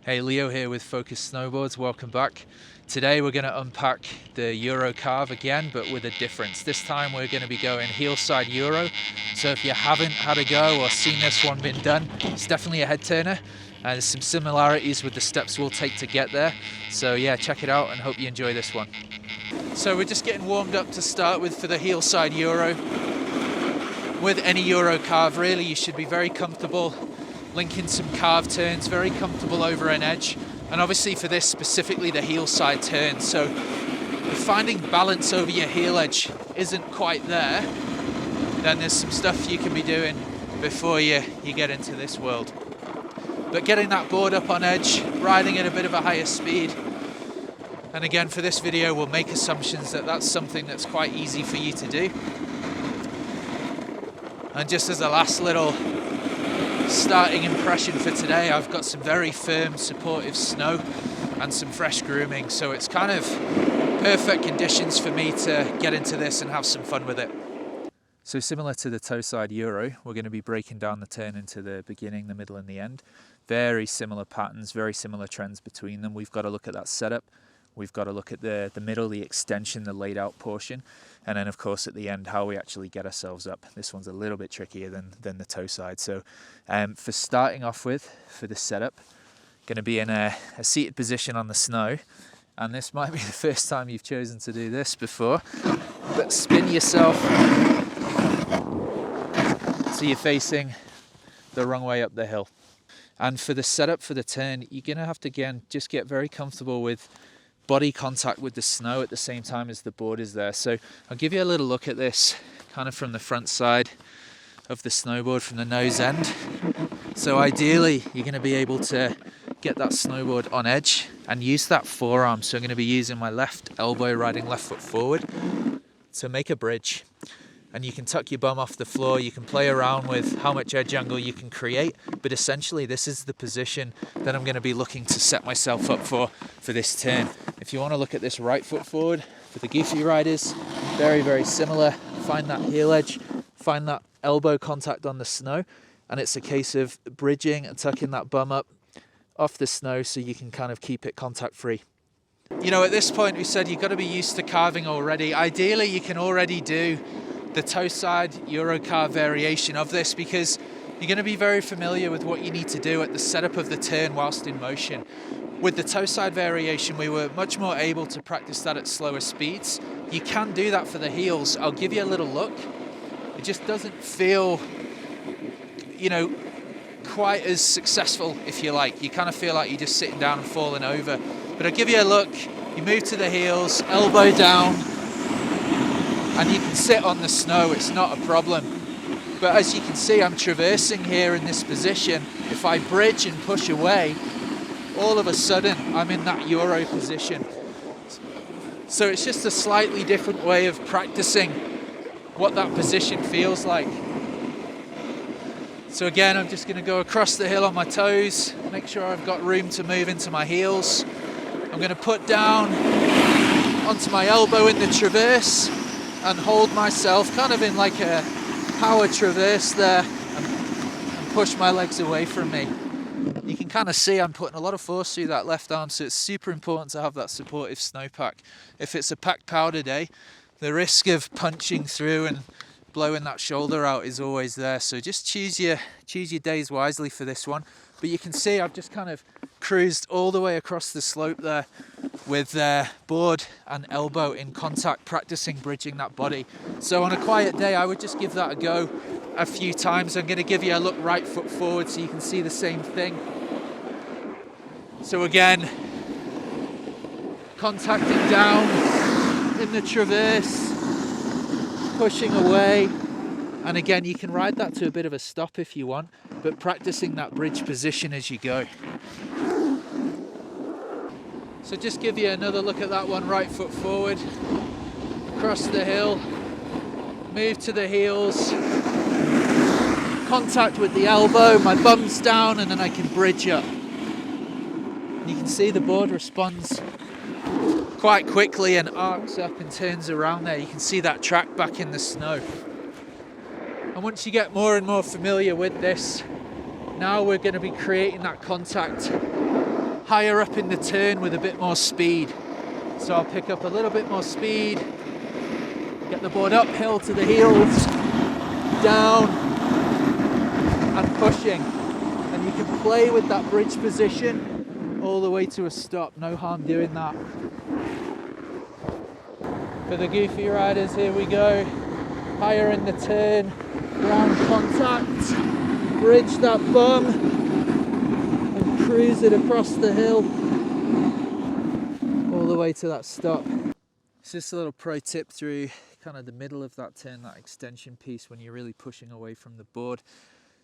Hey, Leo here with Focus Snowboards, welcome back. Today we're going to unpack the Euro Carve again, but with a difference. This time we're going to be going Heelside Euro, so if you haven't had a go or seen this one been done, it's definitely a head turner, and there's some similarities with the steps we'll take to get there. So yeah, check it out and hope you enjoy this one. So we're just getting warmed up to start with for the Heelside Euro. With any Euro Carve really, you should be very comfortable linking some carve turns, very comfortable over an edge, and obviously for this specifically the heel side turn, so if finding balance over your heel edge isn't quite there, then there's some stuff you can be doing before you get into this world. But getting that board up on edge, riding at a bit of a higher speed, and again for this video we'll make assumptions that that's something that's quite easy for you to do. And just as a last little starting impression for today, I've got some very firm supportive snow and some fresh grooming, so it's kind of perfect conditions for me to get into this and have some fun with it. So similar to the toe side Euro, we're going to be breaking down the turn into the beginning, the middle and the end. Very similar patterns, very similar trends between them. We've got to look at that setup, we've got to look at the middle, the extension, the laid out portion, and then of course at the end how we actually get ourselves up. This one's a little bit trickier than the toe side. So for starting off with, for the setup, going to be in a seated position on the snow, and this might be the first time you've chosen to do this before, but spin yourself so you're facing the wrong way up the hill. And for the setup for the turn, you're going to have to again just get very comfortable with body contact with the snow at the same time as the board is there. So I'll give you a little look at this kind of from the front side of the snowboard, from the nose end. So ideally you're going to be able to get that snowboard on edge and use that forearm. So I'm going to be using my left elbow, riding left foot forward to make a bridge. And you can tuck your bum off the floor, you can play around with how much edge angle you can create, but essentially this is the position that I'm going to be looking to set myself up for this turn. If you want to look at this right foot forward, for the goofy riders, very, very similar. Find that heel edge, find that elbow contact on the snow, and it's a case of bridging and tucking that bum up off the snow so you can kind of keep it contact free. You know, at this point we said you've got to be used to carving already. Ideally you can already do the toe side Euro Carve variation of this, because you're going to be very familiar with what you need to do at the setup of the turn whilst in motion. With the toe side variation we were much more able to practice that at slower speeds. You can do that for the heels. I'll give you a little look. It just doesn't feel, you know, quite as successful, if you like. You kind of feel like you're just sitting down and falling over. But I'll give you a look. You move to the heels, elbow down, and you can sit on the snow, it's not a problem. But as you can see, I'm traversing here in this position. If I bridge and push away, all of a sudden I'm in that Euro position. So it's just a slightly different way of practicing what that position feels like. So again, I'm just going to go across the hill on my toes, make sure I've got room to move into my heels. I'm going to put down onto my elbow in the traverse and hold myself kind of in like a power traverse there and push my legs away from me. You can kind of see I'm putting a lot of force through that left arm, so it's super important to have that supportive snowpack. If it's a packed powder day, the risk of punching through and blowing that shoulder out is always there, so just choose your days wisely for this one. But you can see I've just kind of cruised all the way across the slope there with board and elbow in contact, practicing bridging that body. So on a quiet day I would just give that a go a few times. I'm going to give you a look right foot forward so you can see the same thing. So again, contacting down in the traverse, pushing away, and again you can ride that to a bit of a stop if you want, but practicing that bridge position as you go. So just give you another look at that one, right foot forward, across the hill, move to the heels, contact with the elbow, my bum's down, and then I can bridge up. You can see the board responds quite quickly and arcs up and turns around there. You can see that track back in the snow. And once you get more and more familiar with this, now we're going to be creating that contact higher up in the turn with a bit more speed. So I'll pick up a little bit more speed, get the board uphill to the heels, down and pushing. And you can play with that bridge position all the way to a stop, no harm doing that. For the goofy riders, here we go. Higher in the turn, ground contact, bridge that bum and cruise it across the hill all the way to that stop. It's just a little pro tip through kind of the middle of that turn, that extension piece when you're really pushing away from the board.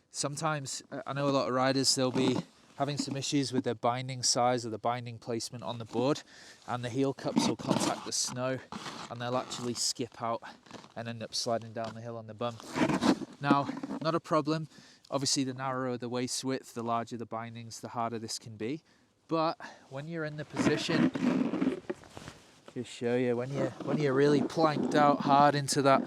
Sometimes, I know a lot of riders, they'll be having some issues with their binding size or the binding placement on the board, and the heel cups will contact the snow and they'll actually skip out and end up sliding down the hill on the bum. Now, not a problem. Obviously, the narrower the waist width, the larger the bindings, the harder this can be. But when you're in the position, just show you, when you're really planked out hard into that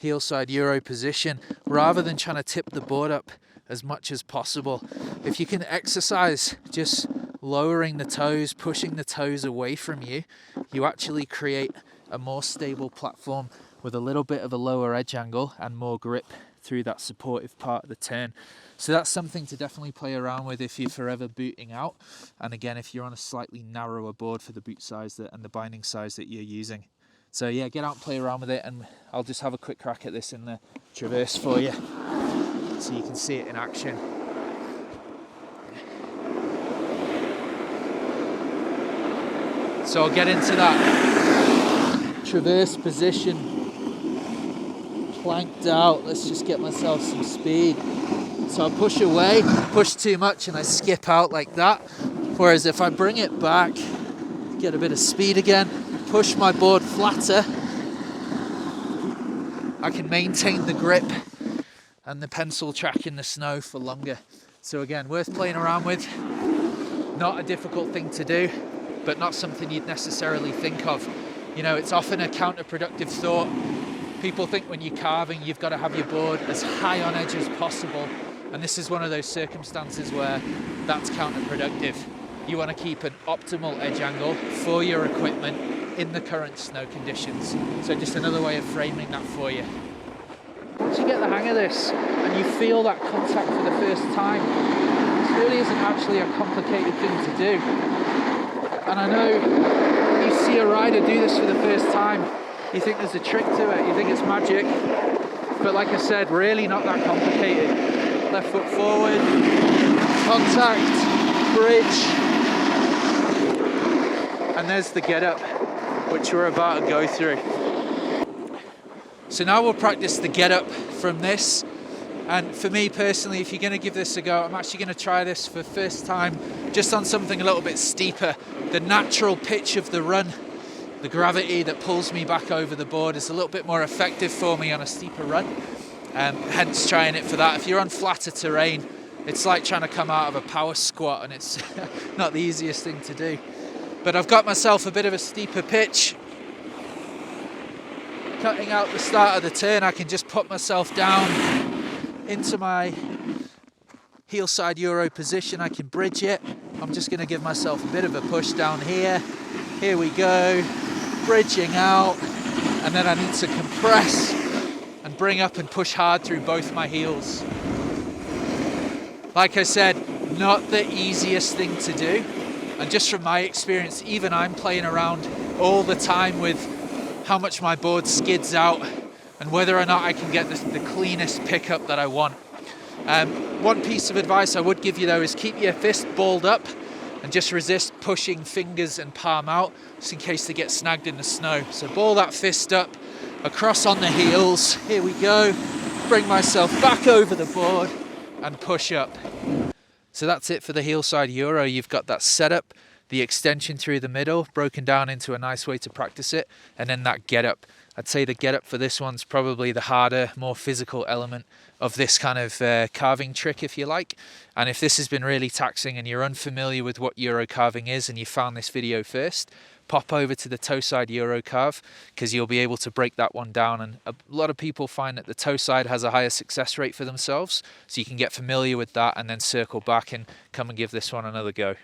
Heelside Euro position, rather than trying to tip the board up as much as possible, if you can exercise just lowering the toes, pushing the toes away from you, you actually create a more stable platform with a little bit of a lower edge angle and more grip through that supportive part of the turn. So that's something to definitely play around with if you're forever booting out, and again if you're on a slightly narrower board for the boot size and the binding size that you're using. So yeah, get out and play around with it, and I'll just have a quick crack at this in the traverse for you so you can see it in action. So I'll get into that traverse position, planked out. Let's just get myself some speed. So I push away, push too much, and I skip out like that. Whereas if I bring it back, get a bit of speed again, push my board flatter, I can maintain the grip and the pencil track in the snow for longer. So again, worth playing around with. Not a difficult thing to do, but not something you'd necessarily think of. You know, it's often a counterproductive thought. People think when you're carving, you've got to have your board as high on edge as possible. And this is one of those circumstances where that's counterproductive. You want to keep an optimal edge angle for your equipment in the current snow conditions. So just another way of framing that for you. Once you get the hang of this and you feel that contact for the first time, this really isn't actually a complicated thing to do. And I know when you see a rider do this for the first time, you think there's a trick to it, you think it's magic. But like I said, really not that complicated. Left foot forward, contact, bridge, and there's the get up, which we're about to go through. So now we'll practice the get up from this. And for me personally, if you're going to give this a go, I'm actually going to try this for the first time just on something a little bit steeper. The natural pitch of the run, the gravity that pulls me back over the board is a little bit more effective for me on a steeper run. Hence trying it for that. If you're on flatter terrain, it's like trying to come out of a power squat, and it's not the easiest thing to do. But I've got myself a bit of a steeper pitch. Cutting out the start of the turn, I can just put myself down into my Heelside Euro position. I can bridge it. I'm just going to give myself a bit of a push down here. Here we go, bridging out, and then I need to compress and bring up and push hard through both my heels. Like I said, not the easiest thing to do, and just from my experience, even I'm playing around all the time with how much my board skids out and whether or not I can get the cleanest pickup that I want. One piece of advice I would give you though is keep your fist balled up and just resist pushing fingers and palm out just in case they get snagged in the snow. So ball that fist up, across on the heels, here we go, bring myself back over the board and push up. So that's it for the Heelside Euro. You've got that setup, the extension through the middle, broken down into a nice way to practice it, and then that get up. I'd say the get up for this one's probably the harder, more physical element of this kind of carving trick, if you like. And if this has been really taxing and you're unfamiliar with what Euro carving is and you found this video first, pop over to the toe side Euro carve, because you'll be able to break that one down. And a lot of people find that the toe side has a higher success rate for themselves, so you can get familiar with that and then circle back and come and give this one another go.